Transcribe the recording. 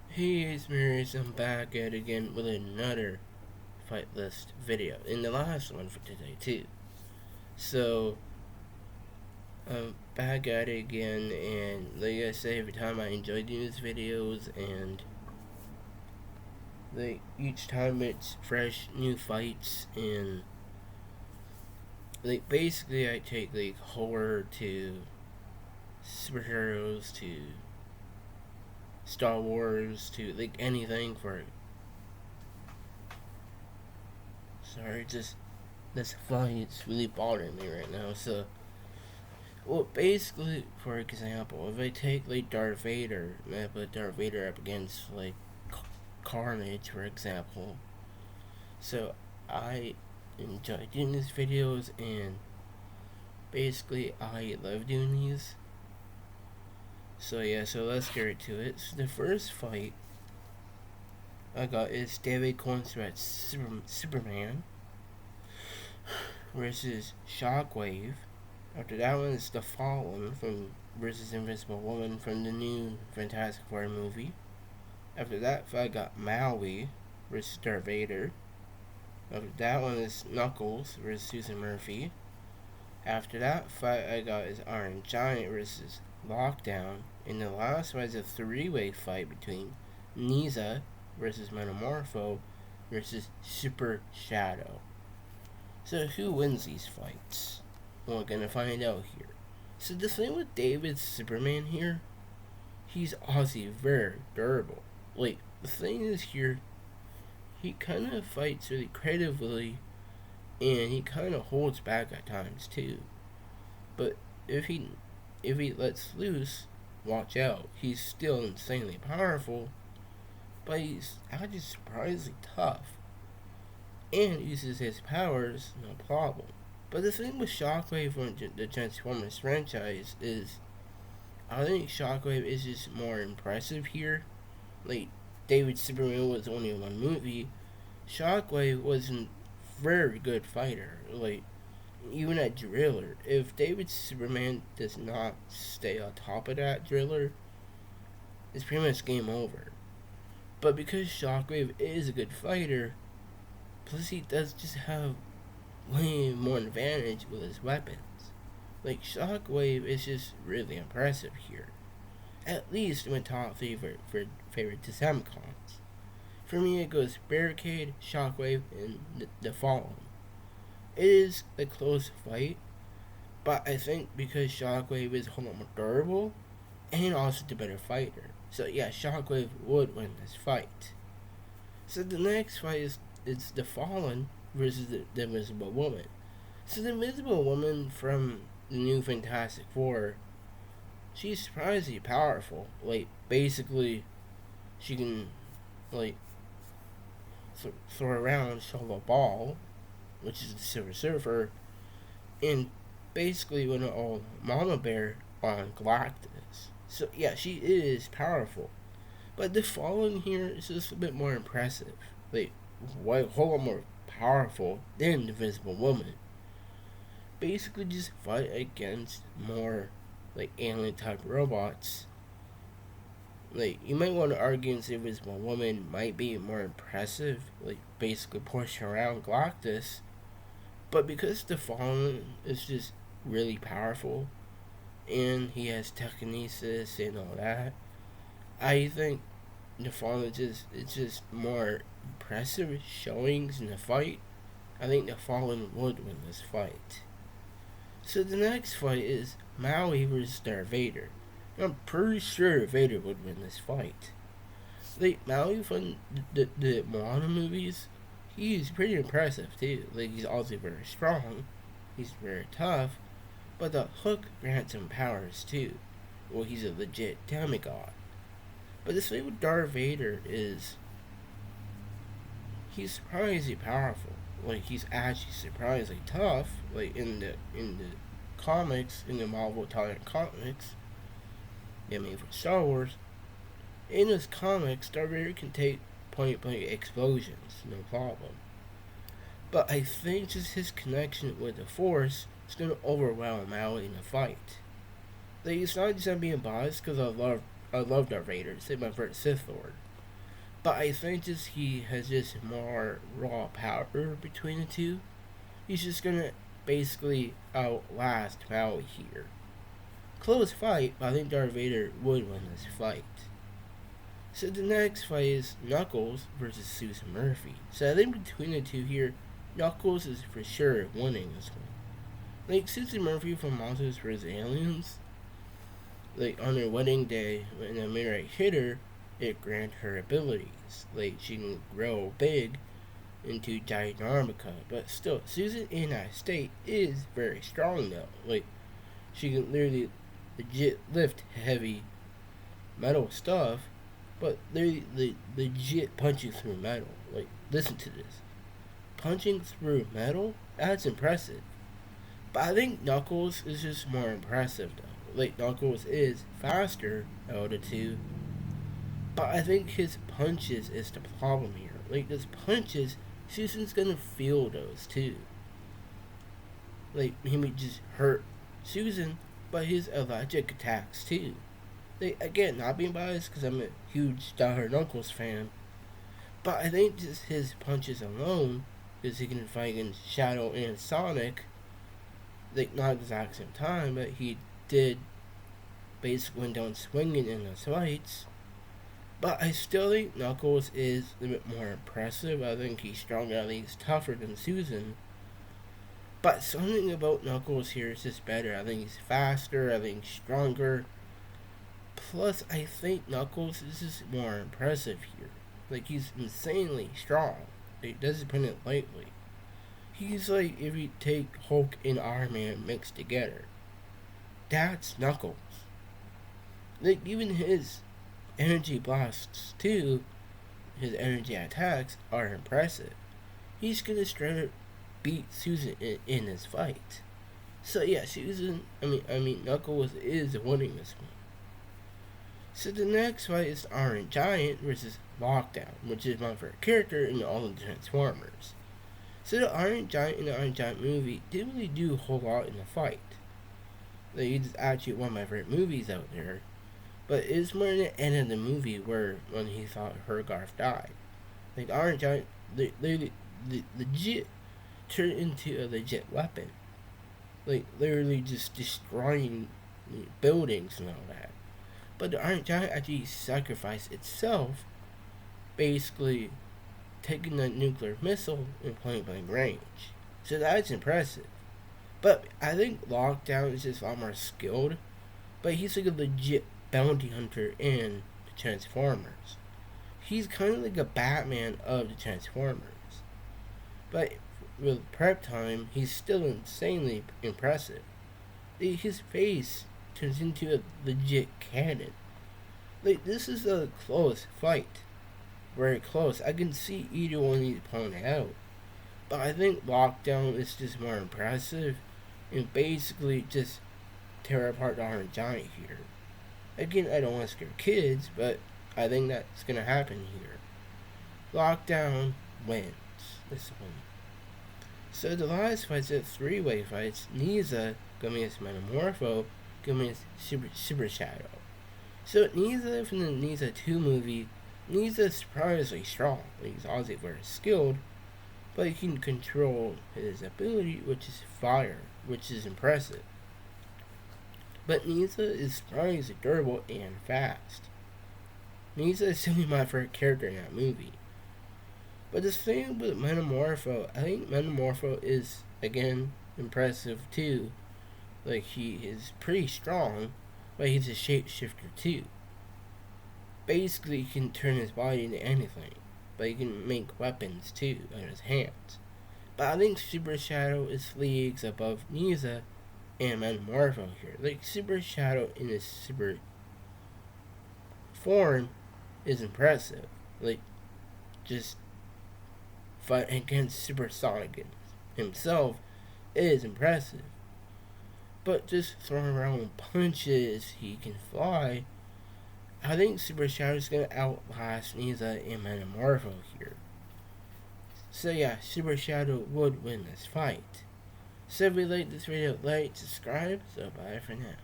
Hey, it's Marius, I'm back at it again with another fight list video. In the last one for today, too. So, I'm back at it again, and like I say every time, I enjoy doing these videos, and like each time it's fresh, new fights, and like basically I take like horror to superheroes to Star Wars to like anything for. Sorry, just this fly it's really bothering me right now. So, well, basically, for example, if I take like Darth Vader and I put Darth Vader up against like Carnage, for example, so I enjoy doing these videos and basically I love doing these. So yeah, so let's get right to it. So the first fight I got is David Cornswet Superman versus Shockwave. After that one is The Fallen from versus Invisible Woman from the new Fantastic Four movie. After that fight, I got Maui versus Darth Vader. After that one is Knuckles versus Susan Murphy. After that fight, I got is Iron Giant versus Lockdown. And the last one is a three-way fight between Niza versus Metamorpho versus Super Shadow. So who wins these fights? We're gonna find out here. So the thing with David's Superman here, he's obviously very durable. Like the thing is here, he kind of fights really creatively, and he kind of holds back at times too. But if he if he lets loose, watch out. He's still insanely powerful, but he's actually surprisingly tough, and uses his powers no problem. But the thing with Shockwave from the Transformers franchise is, I think Shockwave is just more impressive here. Like, David Superman was only one movie. Shockwave wasn't very good fighter. Like, even at Driller, if David Superman does not stay on top of that Driller, it's pretty much game over. But because Shockwave is a good fighter, plus he does just have way more advantage with his weapons. Like Shockwave is just really impressive here. At least in my top favorite Decepticons. For me, it goes Barricade, Shockwave, and the Fallen. It is a close fight, but I think because Shockwave is a whole lot more durable and also the better fighter. So yeah, Shockwave would win this fight. So the next fight is it's the Fallen versus the Invisible Woman. So the Invisible Woman from the new Fantastic Four, she's surprisingly powerful. Like basically, she can like throw around, shove a ball, which is the Silver Surfer, and basically win all Mama Bear on Galactus. So yeah, she is powerful, but the Fallen here is just a bit more impressive. Like, a whole lot more powerful than the Invisible Woman. Basically, just fight against more like alien type robots. Like, you might want to argue and say Invisible Woman might be more impressive, like basically pushing around Galactus, but because the Fallen is just really powerful and he has telekinesis and all that, I think the Fallen it's just more impressive showings in the fight. I think the Fallen would win this fight. So the next fight is Maui versus Darth Vader. I'm pretty sure Vader would win this fight. Like Maui from the Moana movies, he's pretty impressive too. Like he's also very strong, he's very tough, but the hook grants him powers too. Well, he's a legit demigod. But the thing with Darth Vader is he's surprisingly powerful. Like he's actually surprisingly tough. Like in the comics, in the Marvel Italian comics, they made for Star Wars. In his comics, Darth Vader can take point blank explosions, no problem. But I think just his connection with the Force is gonna overwhelm Maui in the fight. Like it's not just I'm being biased because I love I love Darth Vader. He's my favorite Sith Lord. But I think just he has just more raw power between the two. He's just gonna basically outlast Maui here. Close fight, but I think Darth Vader would win this fight. So the next fight is Knuckles versus Susan Murphy. So I think between the two here, Knuckles is for sure winning this one. Like Susan Murphy from Monsters vs. Aliens, like on their wedding day, when a meteorite hit her, it granted her abilities. Like she can grow big into Dynamica, but still, Susan in that state is very strong though. Like she can literally legit lift heavy metal stuff, but they legit punching through metal. Like listen to this, punching through metal. That's impressive. But I think Knuckles is just more impressive though. Like Knuckles is faster out of the two, but I think his punches is the problem here. Like his punches, Susan's gonna feel those too. Like he may just hurt Susan, but his electric attacks too. Like again, not being biased because I'm a huge Die Knuckles fan, but I think just his punches alone, because he can fight against Shadow and Sonic, like not at the exact same time, but he did basically went down swinging in those fights. But I still think Knuckles is a bit more impressive. I think he's stronger, I think he's tougher than Susan. But something about Knuckles here is just better. I think he's faster, I think he's stronger. Plus, I think Knuckles is just more impressive here. Like, he's insanely strong. He doesn't put it lightly. He's like if you take Hulk and Iron Man mixed together. That's Knuckles. Like, even his energy blasts too, his energy attacks are impressive. He's gonna straight up beat Susan in this fight. So yeah, Knuckles is winning this one. So the next fight is Iron Giant versus Lockdown, which is my favorite character in all of the Transformers. So the Iron Giant in the Iron Giant movie didn't really do a whole lot in the fight. Like, it's actually one of my favorite movies out there. But it's more in the end of the movie where when he thought Hergarth died. Like Iron Giant legit turned into a legit weapon. Like literally just destroying buildings and all that. But the Iron Giant actually sacrificed itself, basically taking the nuclear missile in point blank range. So that's impressive. But I think Lockdown is just a lot more skilled. But he's like a legit bounty hunter in the Transformers. He's kind of like a Batman of the Transformers. But with prep time, he's still insanely impressive. His face turns into a legit cannon. Like, this is a close fight. Very close. I can see either one of these pulling out. But I think Lockdown is just more impressive and basically just tear apart the Iron Giant here. Again, I don't want to scare kids, but I think that's going to happen here. Lockdown wins this one. So the last fight's a three-way fights. Nyssa going against Metamorpho, going against Super Shadow. So Nyssa from the Nyssa 2 movie, Nyssa is surprisingly strong. He's obviously very skilled, but he can control his ability, which is fire, which is impressive. But Nyssa is surprisingly durable and fast. Nyssa is simply my favorite character in that movie. But the thing with Metamorpho, I think Metamorpho is, again, impressive too. Like, he is pretty strong, but he's a shapeshifter too. Basically, he can turn his body into anything, but he can make weapons too out of his hands. But I think Super Shadow is leagues above Nyssa and Metamorpho here. Like, Super Shadow in his super form is impressive. Like, just fight against Super Sonic himself is impressive. But just throwing around punches, he can fly. I think Super Shadow is going to outlast Nyssa and Metamorpho here. So yeah, Super Shadow would win this fight. So if you like this video, like, subscribe, so bye for now.